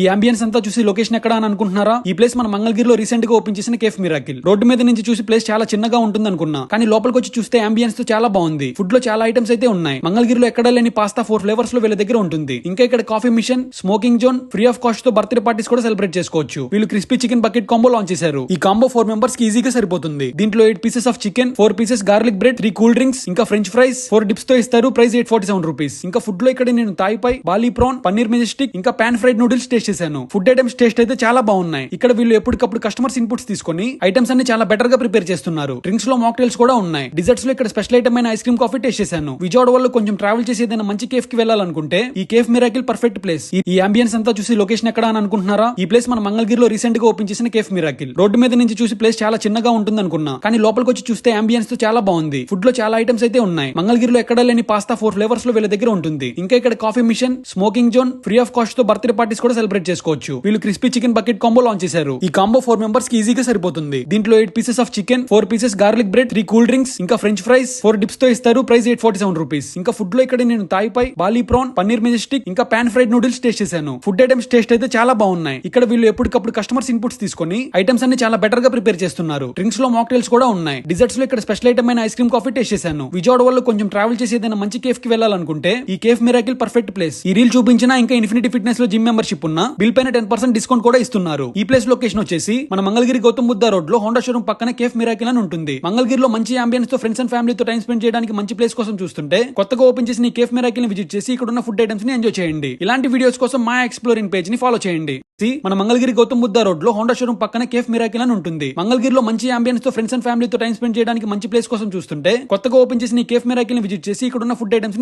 ఈ అంబియన్స్ అంతా చూసి లొకేషన్ ఎక్కడ అని అనుకుంటున్నారా? ఈ ప్లేస్ మన మంగళగిరిలో రీసెంట్ గా ఓపెన్ చేసిన కేఫ్ మిరాకిల్. రోడ్డు మీద నుంచి చూసి ప్లేస్ చాలా చిన్నగా ఉంటుంది అనుకున్నా, కానీ లోపలికి వచ్చి చూస్తే అంబియన్స్ తో చాలా బాగుంది. ఫుడ్ లో చాలా ఐటమ్స్ అయితే ఉన్నాయి. మంగళగిరిలో ఎక్కడ లేని పాస్తా 4 ఫ్లేవర్స్ లో వీళ్ళ దగ్గర ఉంటుంది. ఇంకా ఇక్కడ coffee machine, smoking zone, free of cost తో బర్త్డే పార్టీస్ కూడా సెలబ్రేట్ చేసుకోవచ్చు. వీళ్ళు crispy chicken bucket combo launch చేశారు. ఈ కాంబో 4 మెంబర్స్ కి ఈజీగా సరిపోతుంది. దీంట్లో 8 pieces of chicken, 4 pieces garlic bread, 3 cool drinks, ఇంకా ఫ్రెంచ్ ఫ్రైస్ 4 డిప్స్ తో ఇస్తారు. Price 847 rupees. ఇంకా ఫుడ్ లో ఇక్కడ నేను తాయి పై, బాలీ ప్రాన్, పన్నీర్ మెజెస్టిక్, ఇంకా పాన్ ఫ్రైడ్ నూడిల్స్ టేస్ట్ చేశాను. ఫుడ్ ఐటమ్స్ టేస్ట్ అయితే చాలా బాగున్నాయి. ఇక్కడ వీళ్ళు ఎప్పటికప్పుడు కస్టమర్స్ ఇన్పుట్స్ తీసుకొని ఐటమ్స్ అన్ని చాలా బెటర్ గా ప్రిపేర్ చేస్తున్నారు. డ్రింక్స్ లో మాక్టైల్స్ కూడా ఉన్నాయి. డిజర్ట్స్ లో ఇక్కడ స్పెషల్ ఐటమ్ అయిన ఐస్ క్రీమ్ కాఫీ టేస్ట్ చేశాను. విజయవాడ వాళ్ళు కొంచెం ట్రావెల్ చేసి ఏదైనా మంచి కేఫ్ కి వెళ్ళాలనుకుంటే ఈ కేఫ్ మిరాకిల్ పర్ఫెక్ట్ ప్లేస్. ఈ అంబియన్స్ అంతా చూసి లొకేషన్ ఎక్కడ అని అనుకుంటున్నారా? ఈ ప్లేస్ మన మంగళగిరిలో రీసెంట్ గా ఓపెన్ చేసిన కేఫ్ మిరాకిల్. రోడ్డు మీద నుంచి చూసి ప్లేస్ చాలా చిన్నగా ఉంటుంది అనుకున్నా, కానీ లోపలికి వచ్చి చూస్తే అంబియన్స్ తో చాలా బాగుంది. ఫుడ్ లో చాలా ఐటమ్స్ అయితే ఉన్నాయి. మంగళగిరిలో ఎక్కడ లేని పాస్తా 4 ఫ్లేవర్స్ లో వీళ్ళ దగ్గర ఉంటుంది. ఇంకా ఇక్కడ coffee machine, smoking zone, free of cost తో బర్త్డే పార్టీస్ కూడా సెలబ్రేట్ చేసుకోవచ్చు. వీళ్ళు crispy chicken bucket combo launch చేశారు. ఈ కాంబో 4 మెంబర్స్ కి ఈజీగా సరిపోతుంది. దీంట్లో 8 pieces of chicken, 4 pieces garlic bread, 3 cool drinks, ఇంకా ఫ్రెంచ్ ఫ్రైస్ 4 డిప్స్ తో ఇస్తారు. Price 847 rupees. ఇంకా ఫుడ్ లో ఇక్కడ నేను తాయి పై, బాలీ ప్రాన్, పన్నీర్ మెజెస్టిక్, ఇంకా పాన్ ఫ్రైడ్ నూడిల్స్ టేస్ట్ చేశాను. ఫుడ్ ఐటమ్స్ టేస్ట్ అయితే చాలా బాగున్నాయి. ఇక్కడ వీళ్ళు ఎప్పటికప్పుడు కస్టమర్స్ ఇన్పుట్స్ తీసుకొని ఐటమ్స్ అన్ని చాలా బెటర్ గా ప్రిపేర్ చేస్తున్నారు. డ్రింక్స్ లో మాక్టైల్స్ కూడా ఉన్నాయి. డిజర్ట్స్ లో ఇక్కడ స్పెషల్ ఐటమ్ అయిన ఐస్ క్రీమ్ కాఫీ టేస్ట్ చేశాను. విజయవాడ వాళ్ళు కొంచెం ట్రావెల్ చేసి ఏదైనా మంచి కేఫ్ కి వెళ్ళాలనుకుంటే ఈ కేఫ్ మిరాకిల్ పర్ఫెక్ట్ ప్లేస్. ఈ రీల్ చూపించిన ఇంకా ఇన్ఫినిటీ ఫిట్నెస్ లో జిమ్ మెంబర్షిప్ ఉన్న బిల్ పైన 10% డిస్కౌంట్ కూడా ఇస్తున్నారు. ఈ ప్లేస్ లొకేషన్ వచ్చేసి మన మంగళగిరి గౌతమ్ బుద్ధ రోడ్ లో హోండా షోరూమ్ పక్కన కేఫ్ మిరాకిల్ అని ఉంటుంది. మంగళగిరిలో మంచి అంబియన్స్ తో ఫ్రెండ్స్ అండ్ ఫ్యామిలీతో టైం స్పెండ్ చేయడానికి మంచి ప్లేస్ కోసం చూస్తుంటే కొత్తగా ఓపెన్ చేసిన ఈ కేఫ్ మిరాకిల్ ని విజిట్ చేసి ఇక్కడ ఉన్న ఫుడ్ ఐటమ్స్ ని ఎంజాయ్ చేయండి. ఇలాంటి వీడియోస్ కోసం మా ఎక్స్ప్లోరింగ్ పేజ్ ని ఫాలో చేయండి. మన మంగళగిరి గౌతమ్ బుద్ధ రోడ్ లో హోండా షోరూమ్ పక్కన కేఫ్ మిరాకిల్ అని ఉంటుంది. మంగళగిరిలో మంచి అంబియన్స్ తో ఫ్రెండ్స్ అండ్ ఫ్యామిలీతో టైం స్పెండ్ చేయడానికి మంచి ప్లేస్ కోసం చూస్తుంటే కొత్తగా ఓపెన్ చేసిన ఈ కేఫ్ మిరాకిల్ ని విజిట్ చేసి ఇక్కడ ఉన్న ఫుడ్ ఐటమ్స్ ని